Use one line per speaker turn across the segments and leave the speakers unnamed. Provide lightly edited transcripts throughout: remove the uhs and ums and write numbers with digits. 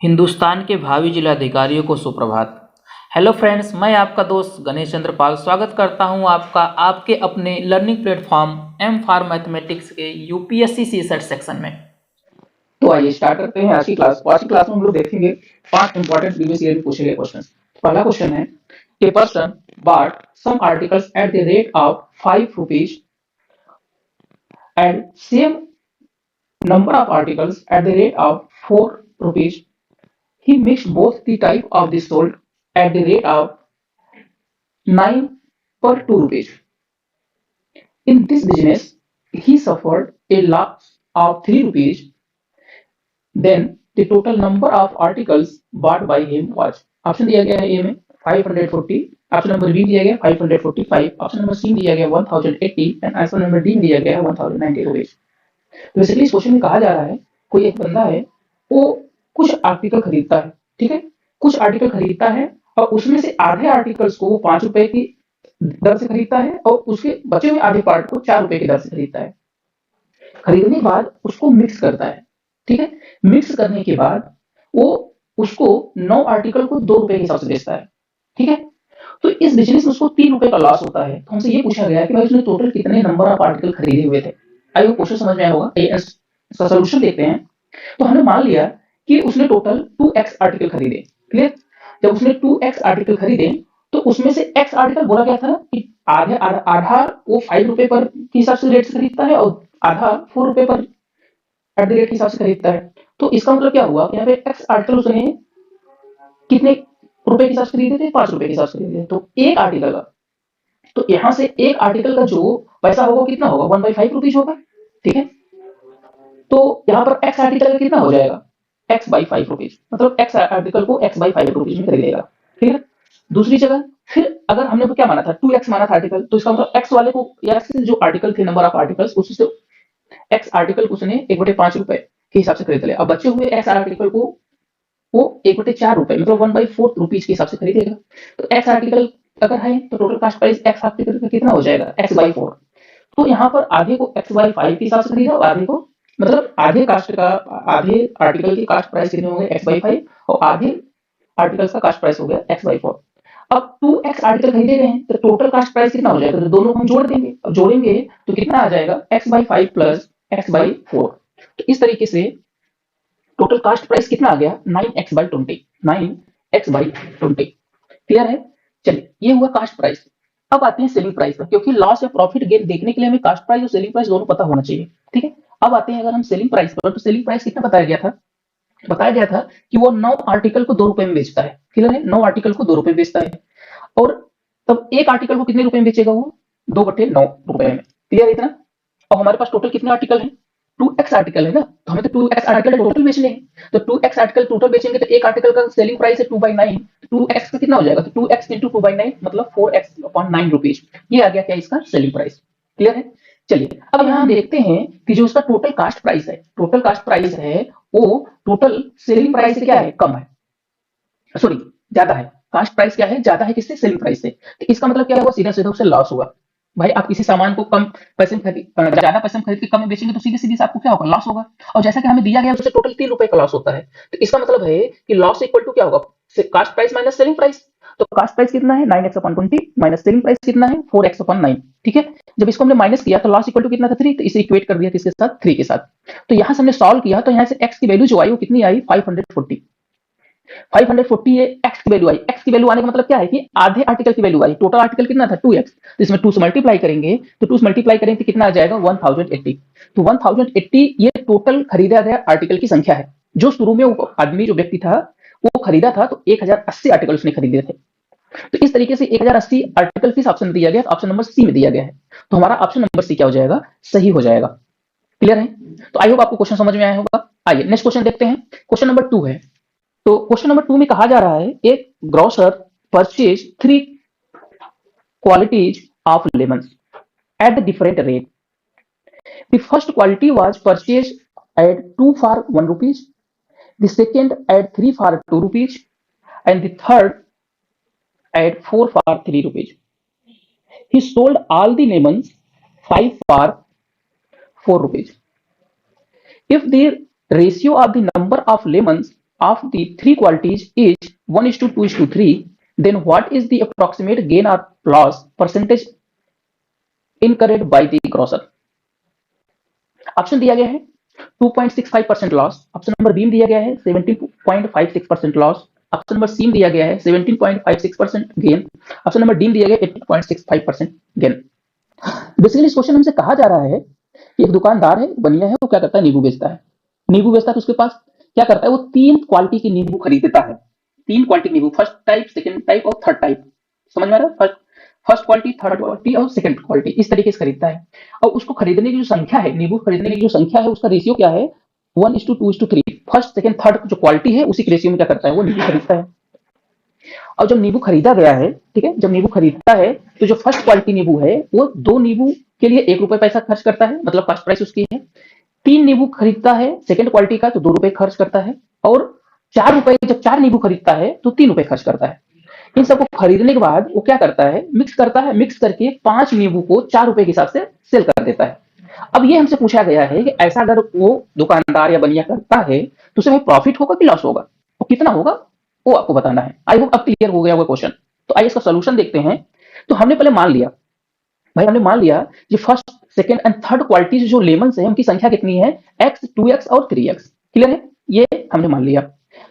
हिंदुस्तान के भावी जिलाधिकारियों को सुप्रभात। हेलो फ्रेंड्स, मैं आपका दोस्त गणेश चंद्र पाल स्वागत करता हूं आपका आपके अपने learning platform M for mathematics के यूपीएससी सीसेट सेक्शन में।
तो आइए स्टार्ट करते हैं आज की क्लास। आज की क्लास में हम लोग देखेंगे 5 इंपॉर्टेंट प्रीवियस ईयर में पूछे गए क्वेश्चन। पहला क्वेश्चन है, a person bought some articles at the rate of 5 rupees and same number of articles at the rate of 4 rupees. He mixed both the type of the sold at the rate of 9 per 2 rupees. In this business, he suffered a loss of 3 rupees. Then the total number of articles bought by him was, option दिया गया है ए में 540, option number B दिया गया 545, option number C दिया गया 1080 and option number D दिया गया 1090 रुपीज। तो बेसिकली इस क्वेश्चन में कहा जा रहा है, कोई एक बंदा है, वो कुछ आर्टिकल खरीदता है, ठीक है, कुछ आर्टिकल खरीदता है और उसमें से आधे आर्टिकल्स को वो 5 रुपए की दर से खरीदता है और उसके बचे हुए आधे पार्ट को 4 रुपए की दर से खरीदता है। खरीदने के बाद उसको मिक्स करता है, ठीक है, मिक्स करने के बाद वो उसको 9 आर्टिकल को 2 रुपए के हिसाब से बेचता है, ठीक है। तो इस बिजनेस में उसको 3 रुपए का लॉस होता है। तो हमसे ये पूछा गया कि भाई उसने टोटल कितने नंबर ऑफ आर्टिकल खरीदे हुए थे। आई वो क्वेश्चन समझ में आया होगा। इसका सोल्यूशन देखते हैं। तो हमने मान लिया कि उसने टोटल 2x आर्टिकल खरीदे, क्लियर। जब उसने 2x आर्टिकल खरीदे तो उसमें से x आर्टिकल बोला गया था ना कि आधे आधा वो 5 रुपए पर के हिसाब से रेट से खरीदता है और आधा 4 रुपए पर एट द रेट के हिसाब से खरीदता है। तो इसका मतलब क्या हुआ, यहाँ पे x आर्टिकल उसने कितने रुपए के हिसाब से खरीदे थे, 5 रुपए के हिसाब से खरीदे। तो एक आर्टिकल का, तो यहाँ से एक आर्टिकल का जो पैसा होगा कितना होगा, 1/5 रुपीज होगा, ठीक है। तो यहाँ पर x आर्टिकल का कितना हो जाएगा, x/5 रुपीज, मतलब x आर्टिकल को x/5 रुपीज में खरीदेगा, ठीक है। दूसरी जगह फिर अगर हमने क्या माना था, 2x माना था आर्टिकल, तो इसका मतलब x वाले को या x जो आर्टिकल थे, नंबर ऑफ आर्टिकल्स, उससे x आर्टिकल को उसने 1/5 रुपए के हिसाब से खरीद लिया। अब बचे हुए x आर्टिकल को वो 1/4 रुपए, मतलब 1/4 रुपीज के हिसाब से खरीदेगा। तो x आर्टिकल अगर है तो total cost price x article का कितना हो जाएगा, x/4। तो यहाँ पर आधे को x/5 के हिसाब से खरीदा और आधे को, मतलब आधे कास्ट का, आधे आर्टिकल की कास्ट प्राइस कितने होंगे, x/5, और आधे आर्टिकल का कास्ट प्राइस हो गया x/4। अब 2x आर्टिकल खरीदे गए हैं तो टोटल कास्ट प्राइस कितना हो जाएगा, तो दोनों को हम जोड़ देंगे। अब जोड़ेंगे तो कितना आ जाएगा, x/5 प्लस x/4। तो इस तरीके से टोटल कास्ट प्राइस कितना आ गया, 9x/20, 9x/20, क्लियर है। चलिए, ये हुआ कास्ट प्राइस। अब आते हैं सेलिंग प्राइस पर, क्योंकि लॉस या प्रॉफिट गेन देखने के लिए हमें कास्ट प्राइस और सेलिंग प्राइस दोनों पता होना चाहिए, ठीक है। अब आते हैं अगर हम सेलिंग प्राइस पर, तो सेलिंग प्राइस कितना बताया गया था, बताया गया था कि वो 9 आर्टिकल को 2 रुपए में बेचता है, क्लियर है, 9 आर्टिकल को 2 रुपए में बेचता है। और तब एक आर्टिकल को कितने रुपए में बेचेगा, वो 2/9 रुपए में, क्लियर है इतना। और हमारे पास टोटल कितने आर्टिकल हैं, 2x आर्टिकल है ना, तो हमें तो 2x आर्टिकल टोटल बेचने हैं। तो 2x आर्टिकल टोटल बेचेंगे तो एक आर्टिकल का सेलिंग प्राइस है 2/9, 2x का कितना हो जाएगा, तो 2x इंटू 2/9 मतलब 4x/9 रुपीज। ये आ गया क्या, इसका सेलिंग प्राइस, क्लियर है। चलिए, अब यहाँ हम देखते हैं कि जो उसका टोटल कास्ट प्राइस है, टोटल कास्ट प्राइस है वो टोटल सेलिंग प्राइस से क्या है, कम है, सॉरी ज्यादा है। कास्ट प्राइस क्या है, ज्यादा है किससे, सेलिंग प्राइस से। तो इसका मतलब क्या होगा, सीधा सीधा उससे लॉस हुआ। भाई आप किसी सामान को कम पैसे में खरीद, ज्यादा पैसे में खरीद के कम में बेचेंगे तो सीधे सीधे आपको क्या होगा, लॉस होगा। और जैसा कि हमें दिया गया उससे टोटल 3 रुपए का लॉस होता है। तो इसका मतलब है कि लॉस इक्वल टू क्या होगा, cost price minus selling price. तो कास्ट प्राइस कितना है, 9x/20 माइनस सेलिंग प्राइस कितना है, 4x/9, ठीक है। जब इसको हमने माइनस किया तो लॉस इक्वल टू कितना था, 3, तो इसे इक्वेट कर दिया किसके साथ, 3 के साथ। तो यहां से हमने सॉल्व किया तो यहां से x की वैल्यू जो आई वो कितनी आई, 540। 540 ये x की वैल्यू आई। x की वैल्यू आने का मतलब क्या है कि आधे आर्टिकल की वैल्यू आई। टोटल आर्टिकल कितना था, 2x, तो इसमें 2 से मल्टीप्लाई करेंगे, तो 2 से मल्टीप्लाई करेंगे तो कितना आ जाएगा, 1080। तो 1080 ये टोटल खरीदा गया आर्टिकल की संख्या है। जो शुरू में वो आदमी, जो व्यक्ति था, वो खरीदा था तो 1080 आर्टिकल उसने खरीदे थे। तो इस तरीके से 1080 आर्टिकल किस ऑप्शन में दिया गया, तो ऑप्शन नंबर सी में दिया गया है। तो हमारा ऑप्शन नंबर सी क्या हो जाएगा, सही हो जाएगा, क्लियर है। तो आई होप आपको क्वेश्चन समझ में आया होगा। आइए नेक्स्ट क्वेश्चन देखते हैं। क्वेश्चन नंबर 2 है। तो क्वेश्चन नंबर 2 में कहा जा रहा है, एक grocer purchase 3 qualities of lemons at the different rate. The first quality was purchased at 2 for 1 rupees, the second at 3 for 2 rupees, and the third at 4 for 3 rupees. He sold all the lemons 5 for 4 rupees. If the ratio of the number of lemons of the three qualities is 1:2:3, then what is the approximate gain or loss percentage incurred by the grocer? Option दिया गया है 2.65% loss, option number B में दिया गया है 17.56% loss, option number C में दिया गया है 17.56% गेन, ऑप्शन नंबर डी में दिया गया है 18.65% गेन। बेसिकली इस क्वेश्चन हमसे कहा जा रहा है कि एक दुकानदार है, बनिया है, वो क्या करता है, नींबू बेचता है। नींबू बेचता है तो उसके पास क्या करता है, वो 3 क्वालिटी की नींबू खरीदता है। 3 क्वालिटी नींबू, फर्स्ट टाइप, सेकंड टाइप और थर्ड टाइप। समझ में आ रहा है? फर्स्ट क्वालिटी, थर्ड क्वालिटी और सेकंड क्वालिटी, इस तरीके से खरीदता है। और उसको खरीदने की जो संख्या है, नींबू खरीदने की जो संख्या है, उसका रेशियो क्या है, 1:2:3। फर्स्ट सेकंड थर्ड जो क्वालिटी है उसी के रेशियो में क्या करता है, वो नींबू खरीदता है। और जब नींबू खरीदा गया है, ठीक है, जब नींबू खरीदता है तो जो फर्स्ट क्वालिटी नींबू है वो 2 नींबू के लिए 1 रुपए पैसा खर्च करता है, मतलब कॉस्ट प्राइस उसकी है। 3 नींबू खरीदता है सेकंड क्वालिटी का तो 2 रुपए खर्च करता है। और 4 रुपए, जब 4 नींबू खरीदता है तो 3 रुपए खर्च करता है। इन सबको खरीदने के बाद वो क्या करता है, मिक्स करता है, मिक्स करके 5 नींबू को 4 रुपए के हिसाब से सेल कर देता है। अब ये हमसे पूछा गया है कि ऐसा अगर वो दुकानदार या बनिया करता है तो उसे प्रॉफिट होगा कि लॉस होगा, और कितना होगा वो आपको बताना है। आई होप अब क्लियर हो गया होगा क्वेश्चन। तो आइए इसका सोल्यूशन देखते हैं। तो हमने पहले मान लिया भाई, हमने मान लिया कि first second and third quality जो लेमन्स है उनकी संख्या कितनी है, x, 2x और 3x। क्लियर है, ये हमने मान लिया।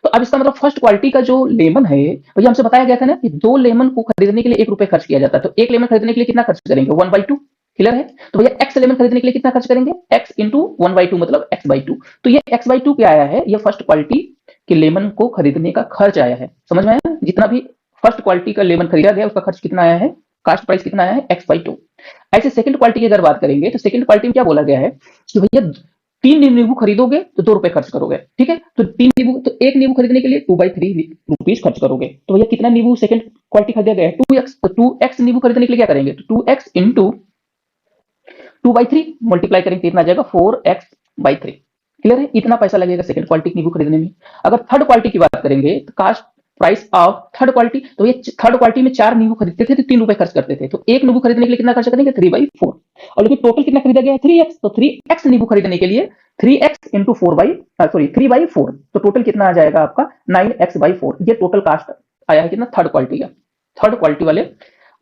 तो अब इसका मतलब फर्स्ट क्वालिटी का जो लेमन है, भैया हमसे बताया गया था ना कि 2 लेमन को खरीदने के लिए 1 रुपए खर्च किया जाता है। तो 1 लेमन खरीदने के लिए कितना खर्च करेंगे, 1/2। क्लियर है, तो भैया x लेमन खरीदने के लिए कितना खर्च करेंगे, x इंटू 1/2 मतलब x/2। तो ये x/2 क्या आया है, ये फर्स्ट क्वालिटी के लेमन को खरीदने का खर्च आया है। समझ में आया, जितना भी फर्स्ट क्वालिटी का लेमन खरीदा गया उसका खर्च कितना आया है, कास्ट प्राइस कितना आया है, x/2। ऐसे सेकंड क्वालिटी की अगर बात करेंगे तो सेकंड क्वालिटी में क्या बोला गया है कि भैया 3 नींबू खरीदोगे तो 2 रुपए खर्च करोगे। ठीक है, तो 3 नींबू, तो 1 नींबू खरीदने के लिए 2/3 रुपीज खर्च करोगे। तो भैया कितना नींबू सेकंड क्वालिटी खरीदा गया है, 2x। तो 2x नींबू खरीदने के लिए क्या करेंगे, तो 2x इंटू 2/3 मल्टीप्लाई करेंगे, कितना आ जाएगा, 4x/3। क्लियर है, इतना पैसा लगेगा सेकंड क्वालिटी नींबू खरीदने में। अगर थर्ड क्वालिटी की बात करेंगे तो cost price of third quality, तो ये थर्ड क्वालिटी में 4 नींबू खरीदते थे तो 3 रुपए खर्च करते थे। तो 1 नींबू खरीदने के लिए कितना खर्च करेंगे, 3/4। और लेकिन टोटल कितना खरीदा गया है, 3x। तो 3x नींबू खरीदने के लिए 3x इंटू 3/4, तो टोटल कितना आ जाएगा आपका, 9x/4। ये टोटल कास्ट आया है कितना, थर्ड क्वालिटी का, थर्ड क्वालिटी वाले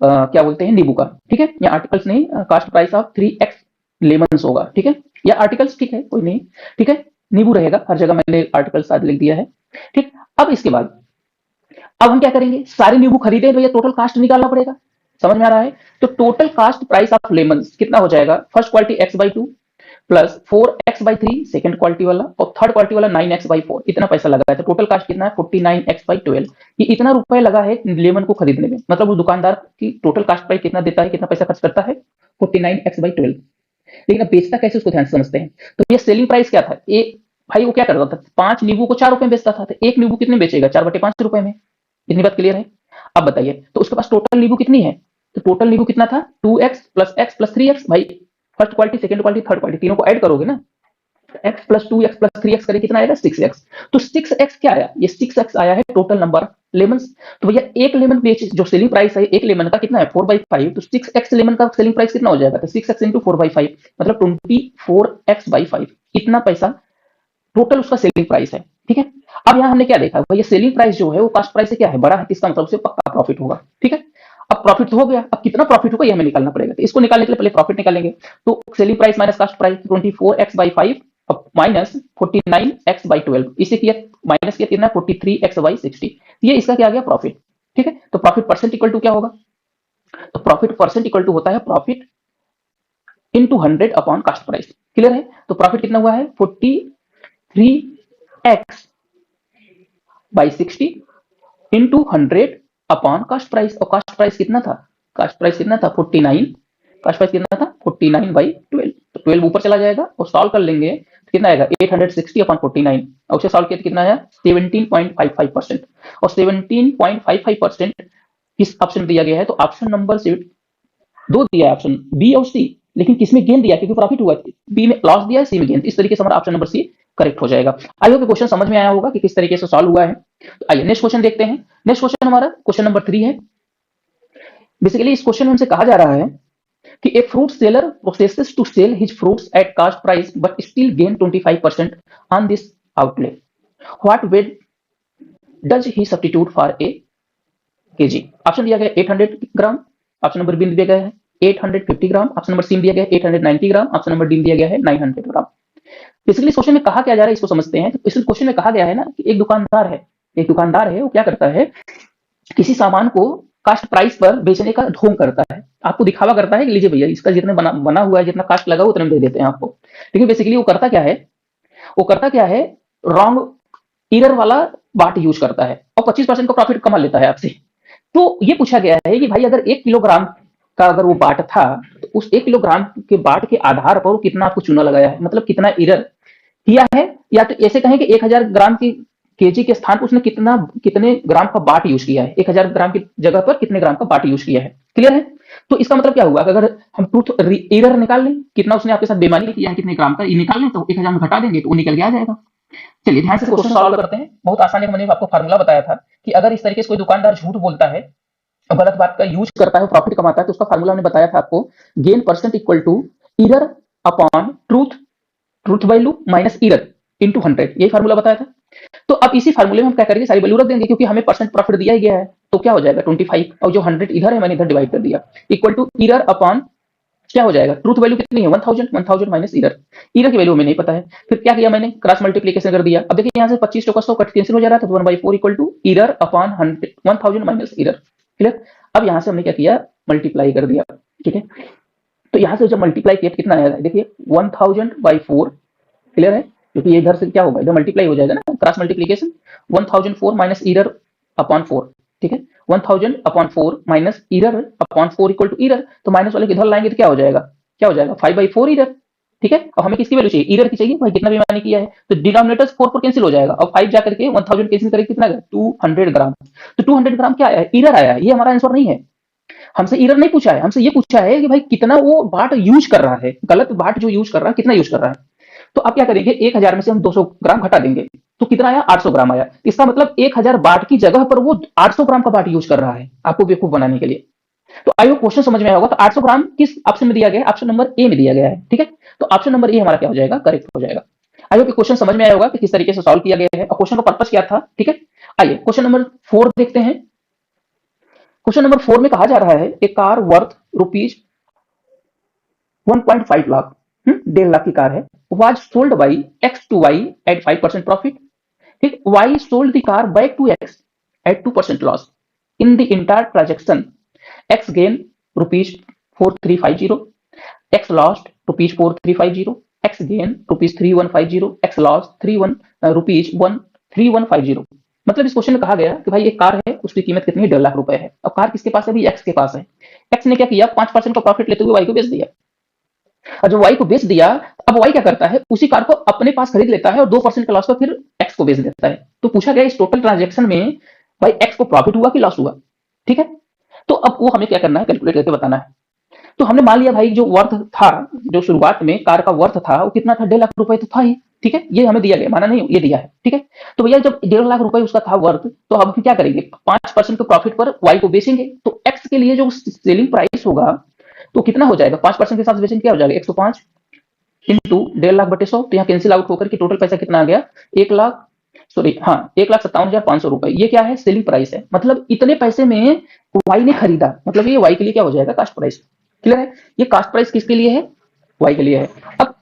क्या बोलते हैं, नींबू का। ठीक है, या आर्टिकल्स नहीं, cost price of 3x lemons होगा। ठीक है, या आर्टिकल्स, ठीक है, कोई नहीं। ठीक है, नींबू रहेगा हर जगह, मैंने आर्टिकल्स आज लिख दिया है। ठीक, अब इसके बाद अब हम क्या करेंगे, सारे नींबू खरीदे तो ये टोटल कास्ट निकालना पड़ेगा। समझ में आ रहा है, तो total cost price of lemons कितना हो जाएगा, first quality x/2 plus 4x/3 second quality वाला, और थर्ड क्वालिटी वाला 9x/4। इतना पैसा लगा है, तो टोटल कास्ट कितना है, 49x/12। ये इतना रुपए लगा है लेमन को खरीदने में, मतलब उस दुकानदार की टोटल कास्ट प्राइस कितना देता है, कितना पैसा खर्च करता है, 49x/12। लेकिन अब बेचता कैसे उसको ध्यान से समझते हैं। तो ये सेलिंग प्राइस क्या था, एक भाई वो क्या करता था, 5 नींबू को 4 रुपए में बेचता था, तो 1 नींबू कितने बेचेगा, 4/5 रुपए में। इतनी बात क्लियर है। अब बताइए, तो उसके पास टोटल नींबू कितनी है, तो टोटल नींबू कितना था, 2x plus x plus 3x। भाई first quality, second quality, third quality, तीनों को ऐड करोगे ना, x plus 2x plus 3x करें कितना आएगा, 6x। तो 6x क्या आया, ये 6x आया है टोटल नंबर लेमन्स। तो भैया एक लेमन बेच, जो सेलिंग प्राइस है एक लेमन का कितना है, 4/5। तो 6x लेमन का सेलिंग प्राइस कितना हो जाएगा, तो 6x इंटू 4/5 मतलब 24x/5। इतना पैसा टोटल उसका सेलिंग प्राइस है। ठीक है, अब यहाँ हमने क्या देखा, भैया सेलिंग प्राइस जो है वो कास्ट प्राइस से क्या है, बड़ा है, इसका मतलब उससे पक्का प्रॉफिट होगा। ठीक है, अब प्रॉफिट तो हो गया, अब कितना प्रॉफिट होगा ये हमें निकालना पड़ेगा। तो इसको निकालने के लिए पहले प्रॉफिट निकालेंगे। तो selling price minus cost price 24x/5 minus 49x/12, इसे किया माइनस किया कितना, 43x/60। ये इसका क्या आ गया, प्रॉफिट। ठीक है, तो प्रॉफिट परसेंट इक्वल टू क्या होगा, तो प्रॉफिट परसेंट इक्वल टू होता है profit into 100 upon cost price. Clear है, तो प्रॉफिट कितना हुआ है, 43x/60 into 100 upon cost price. और कास्ट प्राइस कितना था, कास्ट प्राइस कितना था, 49। कास्ट प्राइस कितना था, 49/12। तो 12 ऊपर चला जाएगा और सॉल्व कर लेंगे तो कितना आएगा, 860 अपॉन 49। और उसे सॉल्व किया तो कितना आया, 17.55%। और 17.55% किस ऑप्शन में दिया गया है, तो ऑप्शन नंबर 2 दिया है, ऑप्शन बी और सी। लेकिन किसमें गेन दिया, क्योंकि प्रॉफिट हुआ, बी में लॉस दिया है, सी में गेन। इस तरीके से हमारा ऑप्शन नंबर सी करेक्ट हो जाएगा। आई होप क्वेश्चन समझ में आया होगा कि किस तरीके से सॉल्व हुआ है। तो आइए नेक्स्ट क्वेश्चन देखते हैं। नेक्स्ट क्वेश्चन हमारा क्वेश्चन नंबर 3 है। बेसिकली इस क्वेश्चन में हमसे कहा जा रहा है कि a fruit seller processes to sell his fruits at cost price but still gain 25% on this outlay. What does he substitute for a kg? Option दिया गया 800 ग्राम, ऑप्शन नंबर बी दिया गया है 850 ग्राम, ऑप्शन नंबर सी दिया गया है 890 ग्राम, option number D दिया गया है 900 ग्राम। बेसिकली क्वेश्चन में कहा क्या जा रहा है इसको समझते हैं। तो इस क्वेश्चन में कहा गया है ना कि एक दुकानदार है, वो क्या करता है, किसी सामान को कास्ट प्राइस पर बेचने का ढोंग करता है, आपको दिखावा करता है कि लीजिए भैया इसका जितना बना हुआ है, जितना कास्ट लगा उतना दे देते हैं आपको। लेकिन बेसिकली वो करता क्या है, रॉन्ग ईरर वाला बाट यूज करता है और 25% का प्रॉफिट कमा लेता है आपसे। तो ये पूछा गया है कि भाई अगर 1 किलोग्राम का अगर वो बाट था, तो उस 1 किलोग्राम के बाट के आधार पर वो कितना आपको चूना लगाया है, मतलब कितना ईरर किया है, या तो ऐसे कहें कि 1000 ग्राम की केजी के स्थान पर उसने कितने ग्राम का बाट यूज किया है, 1000 ग्राम की जगह पर कितने ग्राम का बाट यूज किया है। क्लियर है? तो इसका मतलब क्या हुआ कि अगर हम ट्रूथ ईरर निकाल लें, कितना उसने आपके साथ बेईमानी किया है, कितने ग्राम का ये निकाल लें, तो 1000 में घटा देंगे तो वो निकल के आ जाएगा। चलिए ध्यान से क्वेश्चन सॉल्व करते हैं। बहुत आसान है, मैंने आपको फार्मूला बताया था कि अगर इस तरीके से कोई दुकानदार झूठ बोलता है और गलत बात का यूज करता है, प्रॉफिट कमाता है, तो उसका फार्मूला मैंने बताया था आपको, gain percent equal to error upon truth value minus error into 100, यही फार्मूला बताया था। तो अब इसी फार्मूले में हम क्या करेंगे, सारी वैल्यू रख देंगे, क्योंकि हमें परसेंट प्रॉफिट दिया ही गया है। तो क्या हो जाएगा 25, और जो 100 इधर है मैंने इधर डिवाइड कर दिया, इक्वल टू ईरर अपॉन क्या हो जाएगा, ट्रूथ वैल्यू कितनी है 1000 माइनस ईरर की वैल्यू हमें नहीं पता है। फिर क्या किया मैंने, क्रॉस मल्टीप्लिकेशन कर दिया। अब देखिए यहाँ से 25 का 100 कट कैंसिल हो जा रहा था, तो 1/4 equal to error upon 1000 minus error. Clear? अब यहाँ से हमने क्या किया, मल्टीप्लाई कर दिया। ठीक है, तो यहाँ से जब मल्टीप्लाई किया कितना आएगा, देखिए 1000/4। क्लियर है? क्योंकि ये इधर से क्या होगा, इधर मल्टीप्लाई हो जाएगा ना, cross multiplication, 1004 minus error upon 4। ठीक है, 1000/4 minus error upon 4 equal to error, तो माइनस वाले इधर लाएंगे तो क्या हो जाएगा, 5/4 ईरर। ठीक है, और हमें किसकी वैल्यू चाहिए, ईरर की चाहिए, भाई कितना बेईमानी किया है, तो डिनोमिनेटर 4 पर कैंसिल हो जाएगा, और 5 जाकर के 1000 कैंसिल करके कितना गया 200 ग्राम। तो 200 ग्राम क्या आया, ईरर आया है। ये हमारा आंसर नहीं है, हमसे ईरर नहीं पूछा है, हमसे ये पूछा है कि भाई कितना वो बाट यूज कर रहा है, गलत बाट जो यूज कर रहा है कितना यूज कर रहा है। तो आप क्या करेंगे, 1000 में से हम 200 ग्राम घटा देंगे, तो कितना आया 800 ग्राम आया। इसका मतलब 1000 बाट की जगह पर वो 800 ग्राम का बाट यूज कर रहा है आपको बेवकूफ बनाने के लिए। तो आई होप क्वेश्चन समझ में आया होगा। तो 800 ग्राम किस ऑप्शन में दिया गया है, ऑप्शन नंबर ए में दिया गया है। ठीक है, तो ऑप्शन नंबर ए हमारा क्या हो जाएगा, करेक्ट हो जाएगा। आई होप क्वेश्चन समझ में आया होगा कि किस तरीके से सॉल्व किया गया है और क्वेश्चन का पर्पस क्या था। ठीक है, आइए क्वेश्चन नंबर 4 देखते हैं। क्वेश्चन नंबर 4 में कहा जा रहा है, a car worth rupees 1.5 lakh, 1.5 lakh की कार है, was sold by X to Y at 5% profit. ठीक, Y sold the car back to X at 2% loss. In the entire transaction, X gained rupees 4350, X lost rupees 4350, X gained rupees 3150, X lost rupees 3150। मतलब इस question में कहा गया कि भाई एक car है, उसकी कीमत कितनी है, 1.5 लाख रुपए है। अब कार किसके पास है, अभी एक्स के पास है। एक्स ने क्या किया, 5% का प्रॉफिट लेते हुए वाई को बेच दिया। और जब वाई को बेच दिया, अब वाई क्या करता है, उसी कार को अपने पास खरीद लेता है और 2% का लॉस पर फिर एक्स को बेच देता है। तो पूछा गया इस टोटल ट्रांजेक्शन में भाई एक्स को प्रॉफिट हुआ कि लॉस हुआ। ठीक है, तो अब वो हमें क्या करना है, कैलकुलेट करके बताना है। तो हमने मान लिया भाई जो वर्थ था, जो शुरुआत में कार का वर्थ था वो कितना था, 1.5 लाख रुपए तो था ही। ठीक है, ये हमें दिया गया, माना नहीं, ये दिया है। ठीक है, तो भैया जब 1.5 लाख रुपए उसका था वर्थ, तो हम क्या करेंगे, 5% के प्रॉफिट पर वाई को बेचेंगे। तो एक्स के लिए जो सेलिंग प्राइस होगा तो कितना हो जाएगा, 5% के साथ बेचेंगे क्या हो जाएगा, 105 इंटू 1.5 लाख बटे 100। तो यहाँ कैंसिल आउट होकर के टोटल पैसा कितना आ गया, 1,57,500 रुपए। ये क्या है, सेलिंग प्राइस है। मतलब इतने पैसे में वाई ने खरीदा, मतलब ये वाई के लिए क्या हो जाएगा, कास्ट प्राइस। क्लियर है? ये कास्ट प्राइस किसके लिए है, वाई के लिए है। अब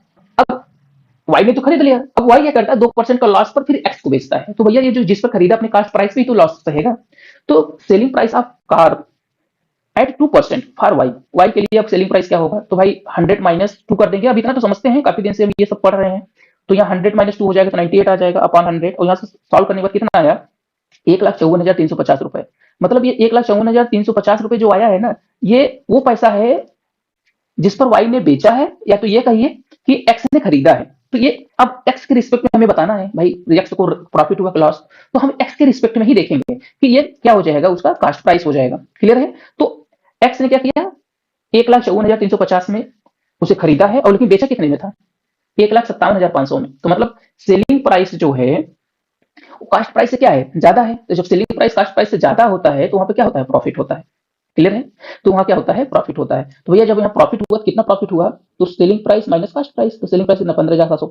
वाई ने तो खरीद लिया, अब वाई क्या करता है, 2% का लॉस पर फिर एक्स को बेचता है। तो भैया ये जो जिस पर खरीदा अपने कास्ट प्राइस पे तो लॉस सहेगा। तो selling price of car at 2% for y, y के लिए अब सेलिंग प्राइस क्या होगा, तो भाई 100 माइनस 2 कर देंगे। अब इतना तो समझते हैं, काफी दिन से हम ये सब पढ़ रहे हैं। तो यहाँ 100 माइनस 2 हो जाएगा तो 98 आ जाएगा अपॉन 100, और यहाँ से सॉल्व करने के बाद कितना आया, 1,54,350 रुपए। मतलब ये 1,54,350 रुपए जो आया है ना, ये वो पैसा है जिस पर वाई ने बेचा है, या तो ये कहिए कि एक्स ने खरीदा है। तो ये अब एक्स के रिस्पेक्ट में हमें बताना है भाई, एक्स को प्रॉफिट हुआ लॉस, तो हम एक्स के रिस्पेक्ट में ही देखेंगे कि ये क्या हो जाएगा, उसका कास्ट प्राइस हो जाएगा। क्लियर है? तो एक्स ने क्या किया, 1,54,350 में उसे खरीदा है, और लेकिन बेचा कितने में था, 1,57,500 में। तो मतलब सेलिंग प्राइस जो है वो कास्ट प्राइस से क्या है, ज्यादा है। तो जब सेलिंग प्राइस कास्ट प्राइस से ज्यादा होता है तो वहां पे क्या होता है, प्रॉफिट होता है। क्लियर है? तो वहां क्या होता है, प्रॉफिट होता है। तो भैया जब यहाँ प्रॉफिट हुआ, कितना प्रॉफिट हुआ, तो selling price minus cost price, तो सेलिंग प्राइस कितना, 15,700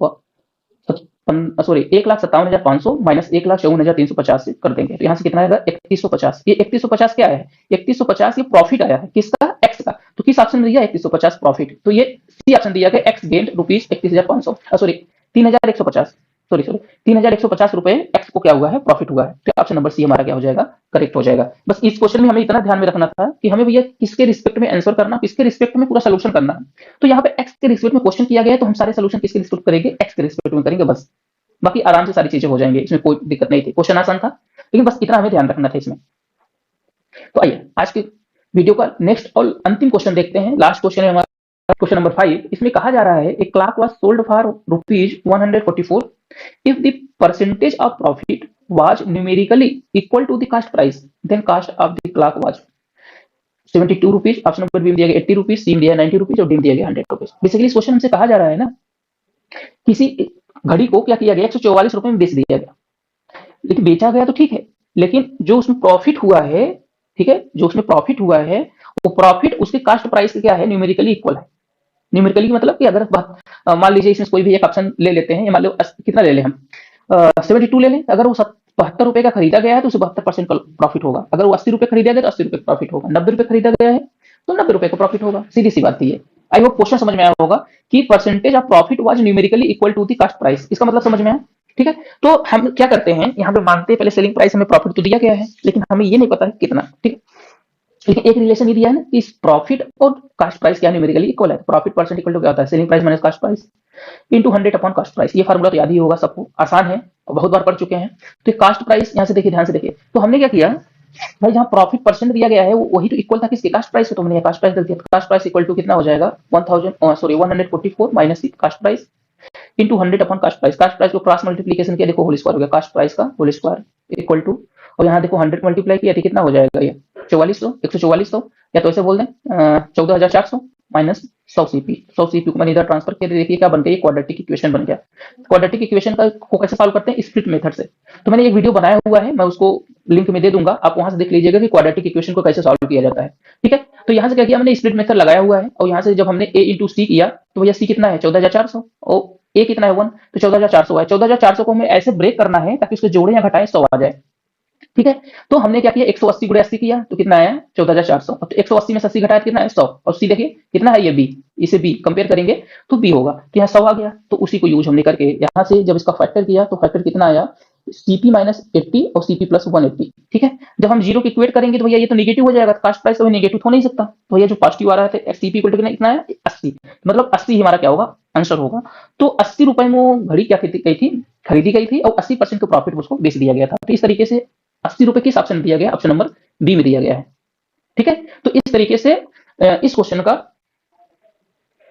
सॉरी 1,57,500 माइनस 1,54,350 से कर देंगे, तो यहाँ से कितना आएगा 3150। ये 3150 क्या है, 3150 ये प्रॉफिट आया है किसका, एक्स का। तो किस ऑप्शन में दिया 3150 प्रॉफिट, तो ये सी ऑप्शन दिया गया, x gained rupees 31,500 sorry 3,150 sorry 3,150 रुपए एक्स को क्या हुआ है, प्रॉफिट हुआ है। तो ऑप्शन नंबर सी हमारा क्या हो जाएगा, करेक्ट हो जाएगा। बस इस क्वेश्चन में हमें इतना ध्यान में रखना था कि हमें भैया किसके रिस्पेक्ट में आंसर करना, किसके रिस्पेक्ट में पूरा सोल्यूशन करना है। तो यहाँ पे एक्स के रिस्पेक्ट में क्वेश्चन किया गया है, तो हम सारे सोल्यूशन किसके रिस्पेक्ट करेंगे, एक्स के रिस्पेक्ट में करेंगे बस। बाकी आराम से सारी चीजें हो जाएंगे, इसमें कोई दिक्कत नहीं थी, क्वेश्चन आसान था, लेकिन बस इतना हमें ध्यान रखना था इसमें। तो आइए आज के वीडियो का नेक्स्ट और अंतिम क्वेश्चन देखते हैं। लास्ट क्वेश्चन है हमारा क्वेश्चन नंबर 5। इसमें कहा जा रहा है, a clock was sold for rupees 144 if the percentage of profit was numerically equal to the cost price, then cost of the clock was 72 rupees. Option number B में दिया गया 80 रुपीज, सी में दिया 90 रुपीज और डी में दिया गया 100 rupees. Basically इस क्वेश्चन हमसे कहा जा रहा है ना, किसी घड़ी को क्या किया गया 144 रुपए में बेच दिया गया, लेकिन बेचा गया तो ठीक है, लेकिन जो उसमें प्रॉफिट हुआ है, ठीक है, जो उसमें प्रॉफिट हुआ है वो प्रॉफिट उसके कास्ट प्राइस के क्या है, न्यूमेरिकली इक्वल है। न्यूमेरिकली मतलब कि अगर मान लीजिए इसमें कोई भी एक ऑप्शन ले लेते हैं, मान लो कितना ले लें हम 72 ले लें, अगर वो 72 रुपए का खरीदा गया है तो उसे 72% प्रॉफिट होगा। अगर वो 80 रुपए खरीदा गया तो 80 रुपए प्रॉफिट होगा। 90 रुपए खरीदा गया है तो 90 रुपए का प्रॉफिट होगा। सीधी सी बात है। आई होप क्वेश्चन समझ में आया होगा कि percentage of profit was numerically equal to the cost price, इसका मतलब समझ में आया। ठीक है, तो हम क्या करते हैं यहाँ पे मानते हैं पहले सेलिंग प्राइस हमें प्रॉफिट तो दिया गया है, लेकिन हमें ये नहीं पता है कितना। ठीक है, लेकिन एक रिलेशन ये दिया है ना कि प्रॉफिट और कास्ट प्राइस क्या न्यूमेरिकली इक्वल है। प्रॉफिट परसेंट इक्वल टू क्या होता है, selling price minus cost price into 100 upon cost price. ये फार्मूला तो याद ही होगा सबको, आसान है और बहुत बार पढ़ चुके हैं। तो कास्ट प्राइस यहाँ से देखिए, ध्यान से देखिए, तो हमने क्या किया भाई, जहाँ प्रॉफिट परसेंट दिया गया है वही तो इक्वल था किसके, कास्ट प्राइस के। तो हमने कास्ट प्राइस रख दिया। कास्ट प्राइस इक्वल टू कितना हो जाएगा 144 minus cost price into 100 upon cost price. Cost price को क्रॉस मल्टीप्लीकेशन किया, देखो होल स्क्वायर हो गया, कास्ट प्राइस का होल स्क्वायर इक्वल टू, और यहाँ देखो 100 मल्टीप्लाई किया तो कितना हो जाएगा ये 14400, या तो ऐसे बोल दें 14400 माइनस 100 सीपी। 100 सीपी को मैंने इधर ट्रांसफर किया, देखिए क्या बन गया, क्वाड्रेटिक इक्वेशन बन गया। क्वाड्रेटिक इक्वेशन का को कैसे सॉल्व करते हैं, स्प्लिट मेथड से। तो मैंने एक वीडियो बनाया हुआ है, मैं उसको लिंक में दे दूंगा, आप वहां से देख लीजिएगा कि क्वाड्रेटिक इक्वेशन को कैसे सॉल्व किया जाता है। ठीक है, तो यहाँ से क्या किया मैंने, स्प्लिट मेथड लगाया हुआ है, और यहाँ से जब हमने a इंटू सी किया तो भैया सी कितना है 14400 और a कितना है 1, तो 14400 है। 14400 को हमें ऐसे ब्रेक करना है ताकि उसके जोड़े या घटाएं 100 आ जाए। ठीक है, तो हमने क्या किया 180 गुणे 80 किया तो कितना आया 14400। तो 180 में 80 घटाया तो कितना है 100, और सी देखिए कितना है ये b, इसे b कंपेयर करेंगे तो b होगा, तो यहाँ 100 आ गया। तो उसी को यूज हमने करके यहाँ से जब इसका फैक्टर किया तो फैक्टर कितना आया CP माइनस 80 और CP प्लस 180। ठीक है, जब हम जीरो की इक्वेट करेंगे तो भैया ये तो नेगेटिव हो जाएगा, कास्ट प्राइस तो नेगेटिव हो नहीं सकता, तो भैया जो पॉजिटिव आ रहा है CP इक्वल टू कितना है 80, मतलब 80 हमारा क्या होगा आंसर होगा। तो 80 रुपए में वो घड़ी क्या खरीदी गई थी और 80% का प्रॉफिट उसको बेच दिया गया था। तो इस तरीके से 80 रुपए किस ऑप्शन में दिया गया, ऑप्शन नंबर बी में दिया गया है। ठीक है, तो इस तरीके से इस क्वेश्चन का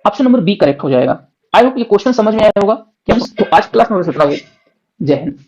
ऑप्शन नंबर बी करेक्ट हो जाएगा। आई होप ये क्वेश्चन समझ में आया होगा। तो आज क्लास में बस इतना ही। जय हिंद।